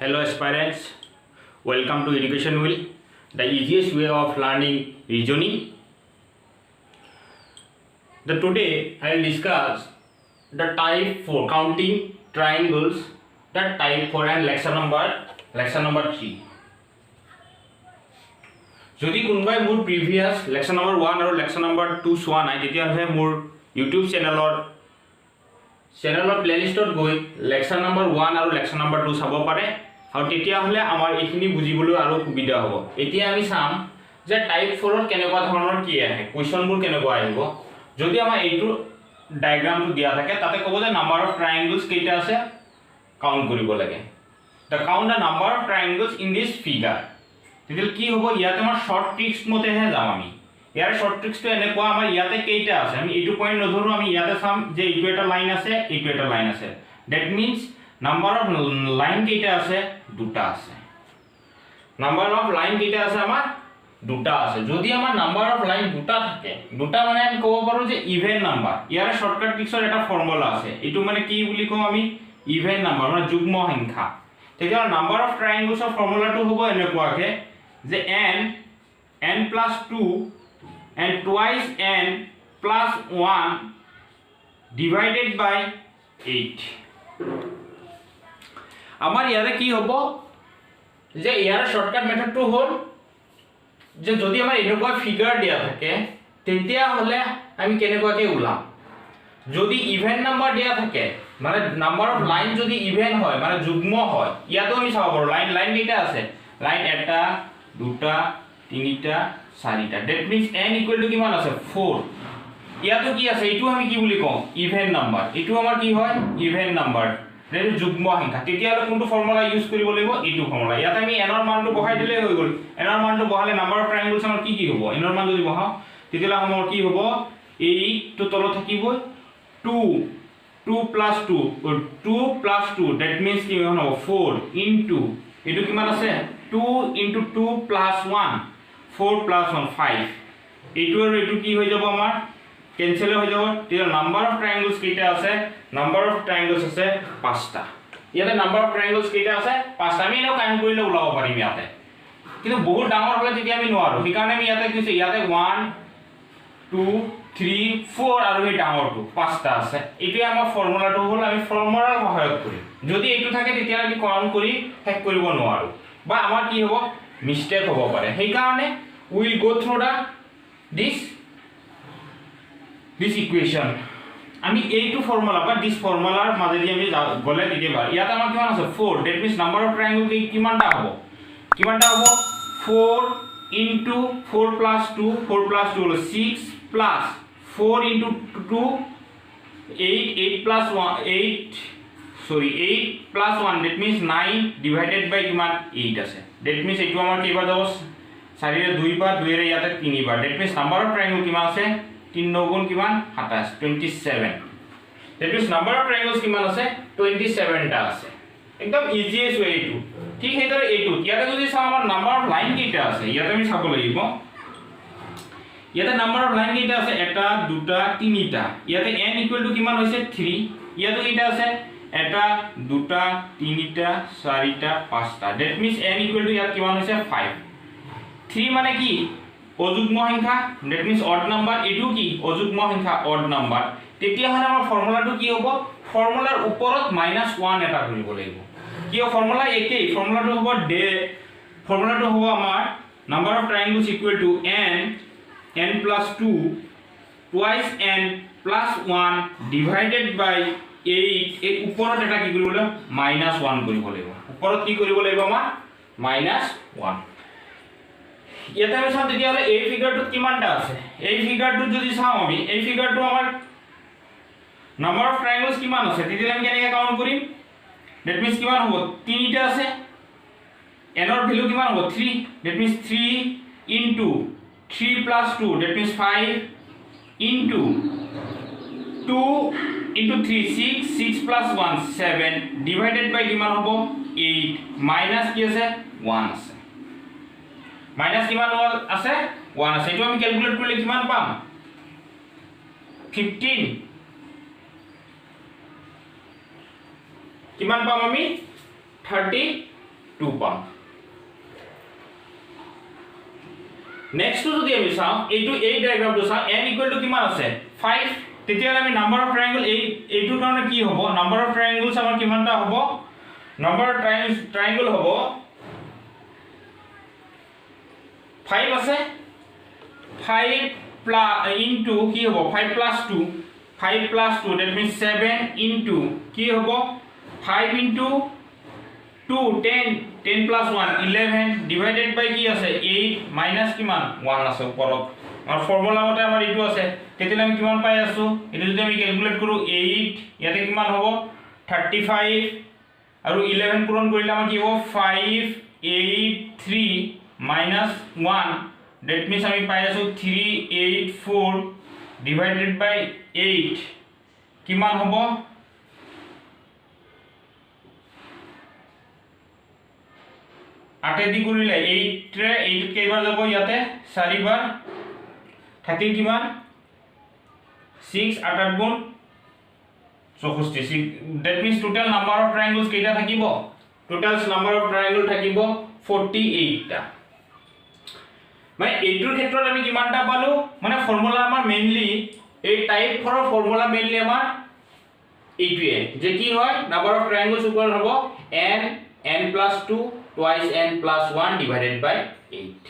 Hello aspirants, welcome to Education Wheel, the easiest way of learning reasoning. Today I will discuss the type for counting triangles, the type for and lecture number 3. যদি কোনোবাই মোৰ previous lecture number 1 আৰু lecture number 2 চোৱা নাই তেতিয়াহ'লে মোৰ YouTube চেনেলৰ প্লেলিষ্টত গৈ লেকচাৰ নম্বৰ 1 আৰু লেকচাৰ নম্বৰ 2 চাব পাৰে আৰু তেতিয়াহ'লে আমাৰ এইখিনি বুজিবলৈ আৰু সুবিধা হ'ব। এতিয়া আমি চাম যে টাইপ 4ত কেনেকুৱা ধৰণৰ কি আহে, কোৱেশ্চনবোৰ কেনেকুৱা আহিব। যদি আমাৰ এইটো ডায়াগ্ৰামটো দিয়া থাকে তাতে ক'ব যে নাম্বাৰ অফ ট্ৰায়াঙ্গলছ কেইটা আছে কাউন্ট কৰিব লাগে। The count the number of triangles in this figure. তেতিয়াহ'লে কি হ'ব, ইয়াতে আমাৰ শৰ্ট ট্ৰিক্স মতেহে যাম আমি। ইয়াৰ শৰ্ট ট্ৰিক্সটো এনেকুৱা, আমাৰ ইয়াতে কেইটা আছে আমি এইটো পইণ্ট নধৰো, আমি ইয়াতে চাম যে এইটো এটা লাইন আছে, এইটো এটা লাইন আছে। That means number of line কেইটা আছে, দুটা আছে। নাম্বাৰ অফ লাইন কেইটা আছে আমাৰ দুটা আছে। যদি আমাৰ নাম্বাৰ অফ লাইন দুটা থাকে, দুটা মানে আমি ক'ব পাৰোঁ যে ইভেন নাম্বাৰ। ইয়াৰ শৰ্টকাট ট্ৰিক্সৰ এটা ফৰ্মুলা আছে, এইটো মানে কি বুলি কওঁ আমি, ইভেন নাম্বাৰ মানে যুগ্ম সংখ্যা। তেতিয়াহ'লে নাম্বাৰ অফ ট্ৰায়াঙ্গলছৰ ফৰ্মুলাটো হ'ব এনেকুৱাকৈ যে n plus 2 and twice n plus 1 divided by 8. আমাৰ ইয়াৰে কি হ'ব যে ইয়াৰ শৰ্টকাট মেথডটো হ'ল যে যদি আমাৰ এনেকুৱা ফিগাৰ দিয়া থাকে তেতিয়াহ'লে আমি কেনেকুৱাকৈ ওলাম। যদি ইভেন নাম্বাৰ দিয়া থাকে মানে নাম্বাৰ অফ লাইন যদি ইভেন হয় মানে যুগ্ম হয়, ইয়াতো আমি চাব পাৰোঁ লাইন কেইটা আছে, লাইন এটা দুটা তিনিটা চাৰিটা। That means n equal to কিমান আছে 4। ইয়াতো কি আছে, এইটো আমি কি বুলি কওঁ ইভেন নাম্বাৰ, এইটো আমাৰ কি হয় ইভেন নাম্বাৰ, এইটো যুগ্ম সংখ্যা। তেতিয়াহ'লে কোনটো ফৰ্মুলা ইউজ কৰিব লাগিব, এইটো ফৰ্মুলা। ইয়াত আমি n ৰ মানটো বহাই দিলেই হৈ গ'ল। n ৰ মানটো বহালে নাম্বাৰ অফ ট্ৰায়াঙ্গলছ আমাৰ কি হ'ব, n ৰ মান যদি বহাওঁ তেতিয়াহ'লে আমাৰ কি হ'ব, এইটো তলত থাকিব 2 plus 2 ডেট মিনছ কি হ'ব 4 ইনটু এইটো কিমান আছে 2 into 2 plus 1 4 plus 1 5। এইটো আৰু এইটো কি হৈ যাব আমাৰ কেনসেল হৈ যাব। তেতিয়া নাম্বাৰ অফ ট্ৰায়াঙ্গলছ কেইটা আছে, নাম্বাৰ অফ ট্ৰায়াঙ্গলছ আছে 5টা। ইয়াতে নাম্বাৰ অফ ট্ৰায়াঙ্গলছ কেইটা আছে 5টা। আমি এনেও কাউণ্ট কৰিলে ওলাব পাৰিম ইয়াতে, কিন্তু বহুত ডাঙৰ হ'লে তেতিয়া আমি নোৱাৰোঁ। সেইকাৰণে আমি ইয়াতে কৈছোঁ ইয়াতে 1 2 3 4 আৰু এই ডাঙৰটো 5টা আছে। এইটোৱে আমাৰ ফৰ্মুলাটো হ'ল, আমি ফৰ্মুলাৰ সহায়ত কৰিম। যদি এইটো থাকে তেতিয়া আমি কাউণ্ট কৰি শেষ কৰিব নোৱাৰোঁ বা আমাৰ কি হ'ব মিষ্টেক হ'ব পাৰে। সেইকাৰণে will go through this equation. আমি এইটো ফৰ্মুলা বা দিছ ফৰ্মুলাৰ মাজেদি আমি গ'লে তেতিয়া ইয়াত আমাৰ কিমান আছে 4। ডেট মিনছ নাম্বাৰ অফ ট্ৰায়াঙ্গল কিমানটা হ'ব 4 ইনটু 4 plus 2 হ'ল 6 plus 4 into 2 8 plus 1 that means 9 divided by কিমান 8 আছে। that means এইটো আমাৰ কেইবাৰ যাব 4 ৰে 2 বাৰ 2 ৰে ইয়াতে 3 বাৰ। that means নাম্বাৰ অফ ট্ৰায়াঙ্গল কিমান আছে 3 9 গুণ কিমান 27 27। that means নাম্বাৰ অফ ট্ৰায়াঙ্গলছ কিমান আছে 27টা আছে। একদম ইজিয়েষ্ট ওয়ে এইটো। ঠিক সেইদৰে এইটো ইয়াতে যদি চাওঁ আমাৰ নাম্বাৰ অফ লাইন কেইটা আছে, ইয়াতে আমি চাব লাগিব। ইয়াতে নাম্বাৰ অফ লাইন কেইটা আছে এটা দুটা তিনিটা। ইয়াতে n ইকুৱেল টু কিমান হৈছে 3। ইয়াতে কেইটা আছে এটা দুটা তিনিটা চাৰিটা পাঁচটা। That means n equal to ইয়াত কিমান হৈছে 5। 3 মানে কি অযুগ্ম সংখ্যা, ডেট মিনছ অড নাম্বাৰ। এইটো কি অযুগ্ম সংখ্যা অড নাম্বাৰ। তেতিয়াহ'লে আমাৰ ফৰ্মুলাটো কি হ'ব, ফৰ্মুলাৰ ওপৰত -1 এটা কৰিব লাগিব। কিয় ফৰ্মুলা একেই, ফৰ্মুলাটো হ'ব আমাৰ number of triangles equal to n plus 2 twice n plus 1 divided by 8। এই ওপৰত এটা কি কৰিব লাগিব -1 কৰিব লাগিব। ওপৰত কি কৰিব লাগিব আমাৰ -1। ইয়াতে আমি চাওঁ তেতিয়াহ'লে এই ফিগাৰটোত কিমানটা আছে। এই ফিগাৰটোত যদি চাওঁ আমি এই ফিগাৰটো আমাৰ নাম্বাৰ অফ ট্ৰায়াঙ্গলছ কিমান আছে, তেতিয়াহ'লে আমি কেনেকৈ কাউণ্ট কৰিম। ডেট মিনছ কিমান হ'ব 3টা আছে, n ৰ ভ্যালু কিমান হ'ব 3। That means 3 into 3 plus 2 that means 5 into 2 into 3 6 plus 1 7 divided by কিমান হ'ব 8 মাইনাস কি আছে 1 আছে। মাইনাস কিমান আছে 1 আছে। এইটো আমি ক্যালকুলেট কৰিলে কিমান পাম 15। কিমান পাম আমি 30 2 পাম নেক্সট যদি আমি চাও এই ডায়াগ্ৰামটো চাও n ইকুৱেল টু কিমান আছে 5 তেতিয়ালে আমি নাম্বাৰ অফ ট্ৰায়াঙ্গল এইটোৰ কাৰণে কি হ'ব নাম্বাৰ অফ ট্ৰায়াঙ্গলছ আমাৰ কিমানটা হ'ব নাম্বাৰ অফ ট্ৰায়াঙ্গল হ'ব 5 আছে 5 প্লাস ইনটু কি হ'ব 5 plus 2 5 plus 2 that means 7 into কি হ'ব 5 into 2 10 10 plus 1 11 divided by কি আছে 8 minus কিমান 1 আছে ওপৰত আমাৰ ফৰ্মুলা মতে আমাৰ এইটো আছে তেতিয়ালে আমি কিমান পাই আছো এটো যদি আমি ক্যালকুলেট কৰো 8 ইয়াতে কিমান হ'ব 35 আৰু 11 পূৰণ কৰিলে আমাৰ কি হ'ব 583 minus 1 that means আমি পাই আছো 384 divided by 8 কিমান হ'ব 8 দি কৰিলে 8 ৰে 8 কেইবাৰ যাব ইয়াতে 4 বাৰ থাকিল কিমান 6 8 গুণ 64 that means total number of triangles কেইটা থাকিব total number of triangle থাকিব 48 টা মানে এইটোৰ ক্ষেত্ৰত আমি কিমানটা পালো মানে ফৰ্মুলা আমাৰ মেইনলি এই টাইপ ফৰৰ ফৰ্মুলা মেইনলি আমাৰ এইটোৱে যে কি হয় নাম্বাৰ অফ ট্ৰায়াঙ্গলস ইকুৱেল হ'ব n plus 2 twice n plus 1 divided by 8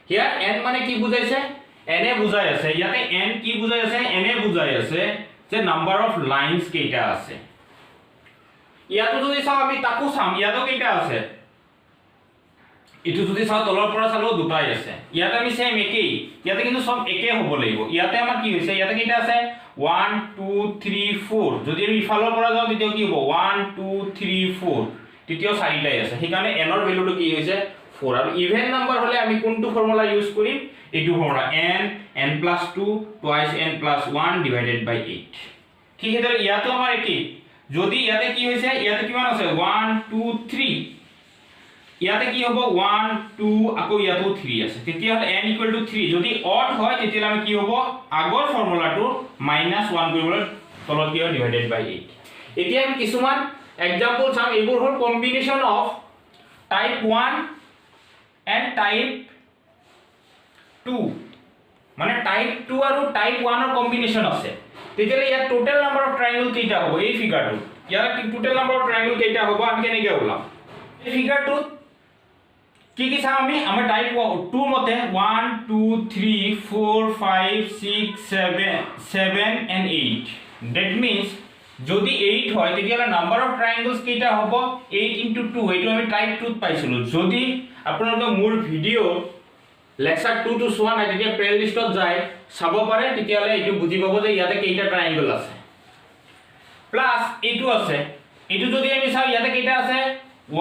here n মানে কি বুজাইছে n এ বুজাই আছে ইয়াতে n কি বুজাই আছে n এ বুজাই আছে যে নাম্বাৰ অফ লাইনস কেইটা আছে ইয়াতো যদি চাও আমি তাকো চাম ইয়াতো কেইটা আছে ইটো যদি চাও তলৰ পৰা চালো দুটাই আছে ইয়াতে আমি সেম একেই ইয়াতে কিন্তু সব একে হ'ব লাগিব ইয়াতে আমাৰ কি হৈছে ইয়াতে কেইটা আছে 1 2 3 4 যদি আমি ইফালৰ পৰা যাও তেতিয়া কি হ'ব 1 2 3 4 তৃতীয় চাৰিটাই আছে সেইকাৰণে n ৰ ভ্যালুটো কি হৈছে 4 আৰু ইভেন নাম্বাৰ হলে আমি কোনটো ফৰ্মুলা ইউজ কৰিম এইটো formula n plus 2 twice n plus 1 divided by 8 ঠিক আছে ইয়াতো আমাৰ একেই যদি ইয়াতে কি হৈছে ইয়াতে কিমান আছে 1 2 3 ইয়াতে কি হ'ব 1 2 আকৌ ইয়াতো 3 আছে তেতিয়া হলে n = 3 যদি অড হয় তেতিয়া আমি কি হ'ব আগৰ ফৰ্মুলাটো -1 কৰিবলৈ তলত কি হয় ডিভাইডেড বাই 8 এতিয়া আমি কিছুমান এক্সাম্পল চাম এইবোৰ হল combination of type 1 and type 2 মানে টাইপ 2 আৰু টাইপ 1 ৰ কম্বিনেশন আছে তেতিয়ালে ইয়াৰ টোটাল নাম্বাৰ অফ ট্ৰায়াঙ্গল কেইটা হ'ব এই ফিগাৰটো ইয়াৰ টোটাল নাম্বাৰ অফ ট্ৰায়াঙ্গল কেইটা হ'ব আমি কেনেকৈ ওলাম এই ফিগাৰটো কি চাম আমি আমাৰ টাইপ 2 মতে 1 2 3 4 5 6 7 and 8 that means যদি 8 হয় তেতিয়ালে নাম্বাৰ অফ ট্ৰায়াঙ্গলস কেইটা হ'ব 8 into 2 এইটো আমি টাইপ 2 ত পাইছিলো যদি আপোনালোকে মোৰ ভিডিও লেকচাৰ 2 টো চোৱা নাই তেতিয়া প্লেলিষ্টত যায় চাব পাৰে তেতিয়ালে এইটো বুজি পাব যে ইয়াতে কেইটা ট্ৰায়াঙ্গল আছে প্লাস এইটো আছে এইটো যদি আমি চাও ইয়াতে কেইটা আছে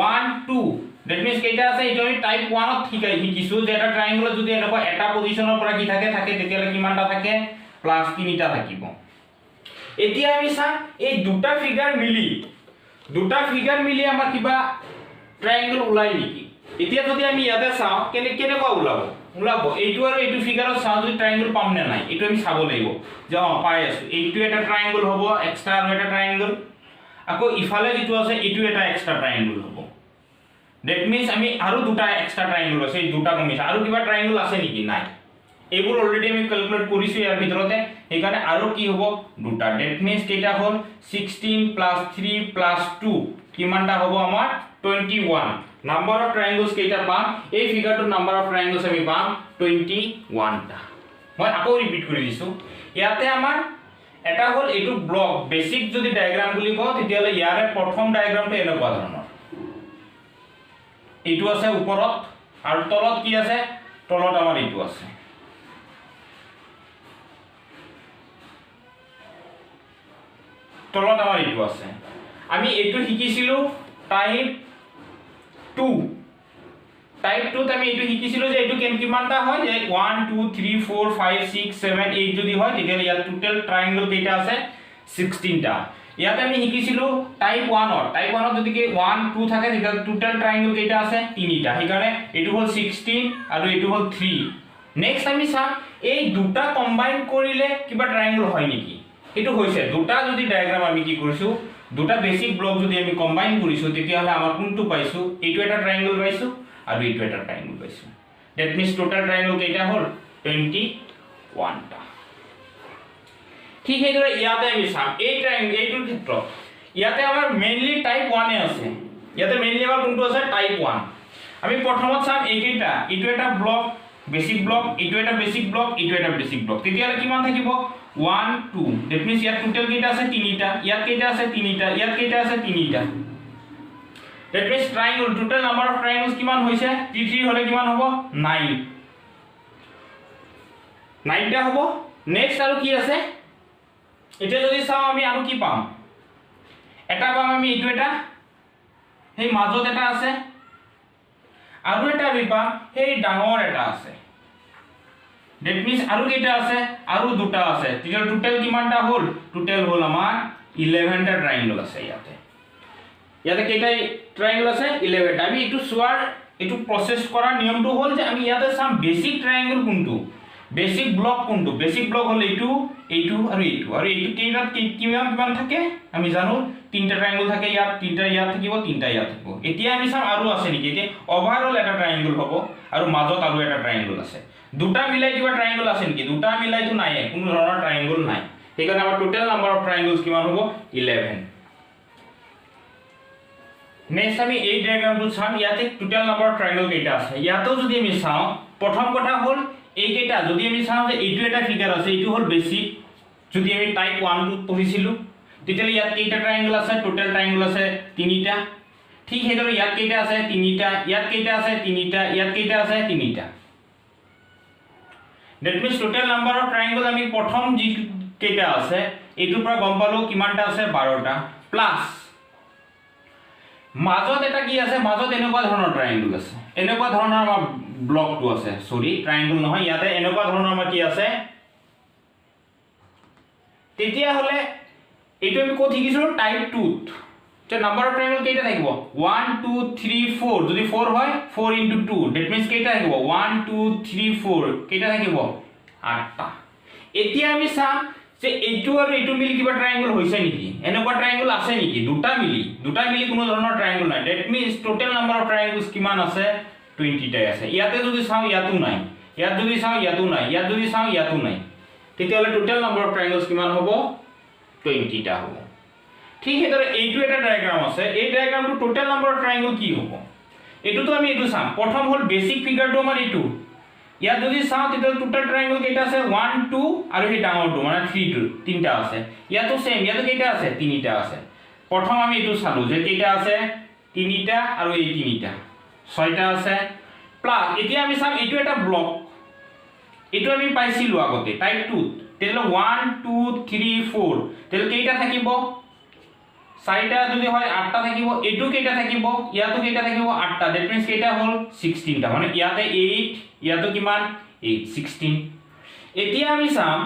1 2 that means কেইটা আছে এইটো আমি টাইপ 1 ত শিকিছো যে এটা ট্ৰায়াঙ্গলত যদি এনেকুৱা এটা পজিশনৰ পৰা কি থাকে তেতিয়ালে কিমানটা থাকে প্লাস 3টা থাকিব এতিয়া আমি চাম এই দুটা ফিগাৰ মিলি আমাৰ কিবা ট্ৰায়াঙ্গল ওলাই নেকি এতিয়া যদি আমি ইয়াতে চাও কেনেকুৱা ওলাব এইটো আৰু এইটো ফিগাৰত চাও যদি ট্ৰায়াঙ্গল পাম নে নাই এইটো আমি চাব লাগিব যে পাই আছো এইটো এটা ট্ৰায়াঙ্গল হ'ব এক্সট্ৰা আৰু এটা ট্ৰায়াঙ্গল আকৌ ইফালে যেটো আছে এইটো এটা এক্সট্ৰা ট্ৰায়াঙ্গল হ'ব that means আমি আৰু দুটা এক্সট্ৰা ট্ৰায়াঙ্গল আছে এই দুটা কমিছে আৰু কিবা ট্ৰায়াঙ্গল আছে নেকি নাই এইবোৰ অলৰেডি আমি ক্যালকুলেট কৰিছো ইয়াৰ ভিতৰতে সেইকাৰণে আৰু কি হ'ব দুটা that means কেইটা হ'ল 16 plus 3 plus 2 কিমানটা হ'ব আমাৰ 21 নাম্বাৰ অফ ট্ৰায়াঙ্গলস কেইটা পাম এই ফিগাৰটো নাম্বাৰ অফ ট্ৰায়াঙ্গলস আমি পাম 21 টা মই আকৌ ৰিপিট কৰি দিছো ইয়াতে আমাৰ এটা হ'ল এইটো ব্লক বেসিক যদি ডায়াগ্ৰাম বুলি কওঁ তেতিয়ালে ইয়াৰে প্ৰথম ডায়াগ্ৰামটো এনেকুৱা ধৰণৰ এইটো আছে ওপৰত আৰু তলত কি আছে তলত আমাৰ এইটো আছে তলত আমাৰ এইটো আছে আমি এইটো শিকিছিলো টাইপ 2 ত আমি এইটো শিকিছিলো যে এইটো কিমানটা হয় যে 1 2 3 4 5 6 7 8 যদি হয় তেতিয়া ইয়াৰ টোটাল ট্ৰায়াঙ্গল কেইটা আছে 16 টা ইয়াতে আমি শিকিছিলো টাইপ 1 ত যদি কি 1 2 থাকে তেতিয়া টোটাল ট্ৰায়াঙ্গল কেইটা আছে 3টা সেইকাৰণে এইটো হ'ল 16 আৰু এইটো হ'ল 3 নেক্সট আমি চাম এই দুটা কম্বাইন কৰিলে কিবা ট্ৰায়াঙ্গল হয় নেকি এটো হৈছে দুটা যদি ডায়াগ্ৰাম আমি কি কৰিছো দুটা বেসিক ব্লক যদি আমি কম্বাইন কৰিছো তেতিয়া হলে আমাৰ কোনটো পাইছো এইটো এটা ট্ৰায়াঙ্গল পাইছো আৰু এইটো এটা ট্ৰায়াঙ্গল পাইছো দ্যাট মিন্স টোটাল ট্ৰায়াঙ্গল কেইটা হল 21 টা ঠিক হেইদৰে ইয়াতে আমি চাম এই ট্ৰায়াঙ্গল এইটোৰ ক্ষেত্ৰত ইয়াতে আমাৰ মেইনলি টাইপ 1 এ আছে ইয়াতে মেইনলি আমাৰ কোনটো আছে টাইপ 1 আমি প্ৰথমত চাম এইকেইটা ইটো এটা ব্লক বেসিক ব্লক ইটো এটা বেসিক ব্লক ইটো এটা বেসিক ব্লক তেতিয়ালে কিমান থাকিব 1 2 দ্যাট মিন্স ইয়াত টোটাল কেইটা আছে তিনিটা ইয়াত কেইটা আছে তিনিটা ইয়াত কেইটা আছে তিনিটা that means triangle total number of triangles কিমান হৈছে 3 হলে কিমান হ'ব 9 9 টা হ'ব নেক্সট আৰু কি আছে এটা যদি চাও আমি আৰু কি পাম এটা পাম আমি ইটো এটা হেই মাজত এটা আছে আৰু এটা আমি পাম হেই ডাঙৰ এটা আছে দ্যাট মিন্স আৰু কেইটা আছে আৰু দুটা আছে তেতিয়া টোটাল কিমানটা হল টোটাল হল আমাৰ 11 টা ট্ৰায়াঙ্গল আছে ইয়াতে কেইটা ট্ৰায়াঙ্গল আছে 11 টা আমি এটো সোয়াৰ এটো প্ৰসেস কৰাৰ নিয়মটো হল যে আমি ইয়াতে চাম বেসিক ট্ৰায়াঙ্গল কোনটো বেসিক ব্লক কোনটো বেসিক ব্লক হল এইটো এইটো আৰু এইটো কেইটাত কিমান থাকে আমি জানো তিনটা ট্রায়াঙ্গল থাকে ইয়াত তিনটা ইয়াত থাকিব তিনটা ইয়াত থাকিব এতিয়া আমি চাম আৰু আছে নেকি এতিয়া ওভাৰঅল এটা ট্ৰায়াঙ্গল হ'ব আৰু মাজত আৰু এটা ট্ৰায়াঙ্গল আছে দুটা মিলাই কিবা ট্ৰায়াঙ্গল আছে নেকি দুটা মিলাইতো নাই কোনো ধৰণৰ ট্ৰায়াঙ্গল নাই সেইকাৰণে আমাৰ টোটাল নাম্বার অফ ট্রায়াঙ্গলস কিমান হ'ব 11 নেক্সট আমি এই ডায়াগ্রামটো চাম ইয়াতে টোটাল নাম্বার অফ ট্রায়াঙ্গল কেইটা আছে ইয়াতো যদি আমি চাও প্ৰথম কথা হল এই কেইটা যদি আমি চাও যে এইটো এটা ফিগার আছে এইটো হল বেসিক যদি আমি টাইপ 1 টু পঢ়িছিলো তেতিয়ালে ইয়াত কেইটা ট্রায়াঙ্গল আছে টোটাল ট্রায়াঙ্গল আছে তিনিটা ঠিক হেদৰে ইয়াত কেইটা আছে তিনিটা ইয়াত কেইটা আছে তিনিটা ইয়াত কেইটা আছে তিনিটা that means total number of triangle আমি প্ৰথম যি কেইটা আছে এইটোৰ পৰা গম পালো কিমানটা আছে 12টা প্লাস মাজত এটা কি আছে মাজত এনেকুৱা ধৰণৰ ট্ৰায়াঙ্গল আছে এনেকুৱা ধৰণৰ আমাৰ ব্লকটো আছে সৰি ট্ৰায়াঙ্গল নহয় ইয়াতে এনেকুৱা ধৰণৰ আমাৰ কি আছে তেতিয়া হলে এইটো আমি কোত শিকিছো টাইপ 2 তে নাম্বার অফ ট্রায়াঙ্গল কেইটা থাকিব 1 2 3 4 যদি 4 হয় 4 * 2 দ্যাট মিন্স কেইটা থাকিব 1 2 3 4 কেইটা থাকিব 8টা এতিয়া আমি চাম যে এইটো আৰু এইটো মিলি কিবা ট্ৰায়াঙ্গল হৈছে নেকি এনেকুৱা ট্ৰায়াঙ্গল আছে নেকি দুটা মিলি কোনো ধৰণৰ ট্রায়াঙ্গল নাই that means total number of triangles কিমান আছে 20 টাই আছে ইয়াতে যদি চাও ইয়াতো নাই ইয়াত যদি চাও ইয়াতো নাই ইয়াত যদি চাও ইয়াতো নাই তেতিয়ালে টোটাল নাম্বার অফ ট্রায়াঙ্গলস কিমান হ'ব 20 টা হ'ব ঠিক হেদৰে এইটো এটা ডায়াগ্ৰাম আছে এই ডায়াগ্ৰামটো টোটাল নাম্বাৰ অফ ট্ৰায়াঙ্গল কি হ'ব এটোতো আমি এটো চাম প্ৰথম হল বেসিক ফিগাৰটো আমাৰ এইটো ইয়াত যদি চাও তেতিয়া টোটাল ট্ৰায়াঙ্গল কেইটা আছে 1 2 আৰু এই ডাঙৰটো মানে 3 2 তিনটা আছে ইয়াতো সেম ইয়াতো কেইটা আছে তিনিটা আছে প্ৰথম আমি এটো চালো যে কেইটা আছে তিনিটা আৰু এই তিনিটা ছয়টা আছে প্লাস এতিয়া আমি চাম এটো এটা ব্লক এটো আমি পাইছিলো আগতে টাইপ 2 তেলে 1 2 3 4 তেলে কেইটা থাকিব চাৰিটা যদি হয় 8টা থাকিব এটো কেইটা থাকিব ইয়াতো কেইটা থাকিব 8টা দ্যাট মিন্স কেইটা হল 16টা মানে ইয়াতে 8 ইয়াতো কিমান 8 16 এতিয়া আমি চাম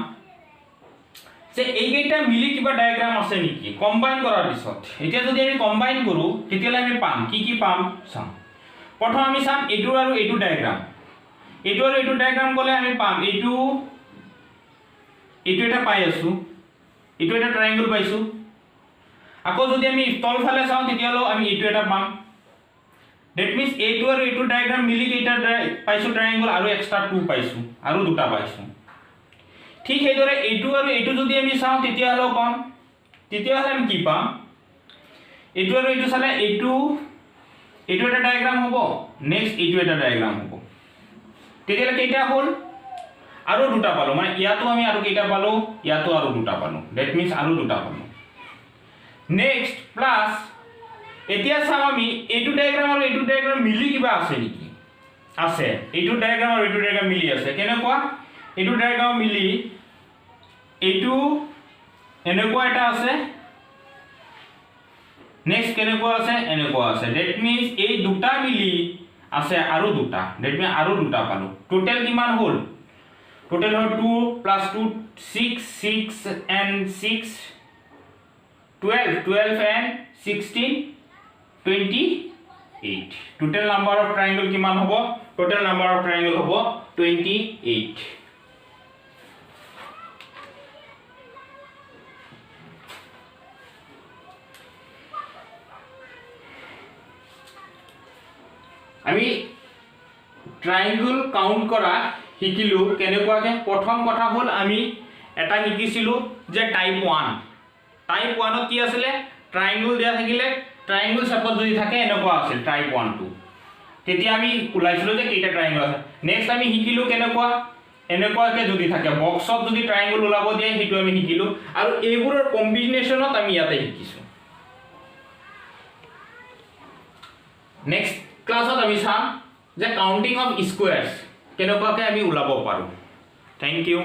যে এই কেইটা মিলি কিবা ডায়াগ্ৰাম আছে নেকি কম্বাইন কৰাৰ পিছত এতিয়া যদি আমি কম্বাইন কৰো তেতিয়ালে আমি পাম কি পাম চাম প্ৰথম আমি চাম এটো আৰু এটো ডায়াগ্ৰাম এটো আৰু এটো ডায়াগ্ৰাম গলে আমি পাম এটো এটা পাই আছো এটো এটা ট্রায়াঙ্গল পাইছো আকৌ যদি আমি তল ফালে চাও তেতিয়ালে আমি এটো এটা পাম দ্যাট মিন্স এটো আৰু এটো ডায়াগ্ৰাম মিলি কেইটা পাইছো ট্ৰায়াঙ্গল আৰু এক্সট্ৰা 2 পাইছো আৰু দুটা পাইছো ঠিক হেদৰে এটো আৰু এটো যদি আমি চাও তেতিয়ালে পাম তেতিয়ালে আমি কি পাম এটো আৰু এটো চালে এটো এটা ডায়াগ্ৰাম হ'ব নেক্সট এটো এটা ডায়াগ্ৰাম হ'ব তেতিয়ালে কেইটা হল আৰু দুটা পালো মানে ইয়াতো আমি আৰু কেইটা পালো ইয়াতো আৰু দুটা পালো দ্যাট মিন্স আৰু দুটা পালো নেক্সট প্লাস এতিয়া চাম আমি এইটো ডায়াগ্ৰাম আৰু এইটো ডায়াগ্ৰাম মিলি কিবা আছে নেকি আছে এইটো ডায়াগ্ৰাম আৰু এইটো ডায়াগ্ৰাম মিলি আছে কেনেকুৱা এইটো ডায়াগ্ৰাম মিলি এইটো এনেকুৱা এটা আছে নেক্সট কেনেকুৱা আছে এনেকুৱা আছে দ্যাট মিন্স এই দুটা মিলি আছে আৰু দুটা দ্যাট মিন্স আৰু দুটা পালো টোটাল কিমান হল total hall 2 + 2 6 6 and 6 12 and 16 28 total number of triangle কিমান হ'ব total number of triangle হ'ব 28 আমি ট্ৰাইংগল কাউণ্ট কৰা শিকিলোঁ কেনেকুৱাকৈ। প্ৰথম কথা হ'ল আমি এটা শিকিছিলোঁ যে টাইপ 1 টাইপ 1ত কি আছিলে ট্ৰাইংগল দিয়া থাকিলে ট্ৰাইংগল শেপত যদি থাকে এনেকুৱা আছিল টাইপ 1টো তেতিয়া আমি ওলাইছিলোঁ যে কেইটা ট্ৰাইংগল আছে। নেক্সট আমি শিকিলোঁ কেনেকুৱা এনেকুৱাকৈ যদি থাকে বক্সত যদি ট্ৰাইংগল ওলাব দিয়ে সেইটো আমি শিকিলোঁ আৰু এইবোৰৰ কম্বিনেশ্যনত আমি ইয়াতে শিকিছোঁ। নেক্সট ক্লাছত আমি চাম যে কাউণ্টিং অফ স্কুৱেৰ্ছ কেনেকুৱাকৈ আমি ওলাব পাৰোঁ। Thank U.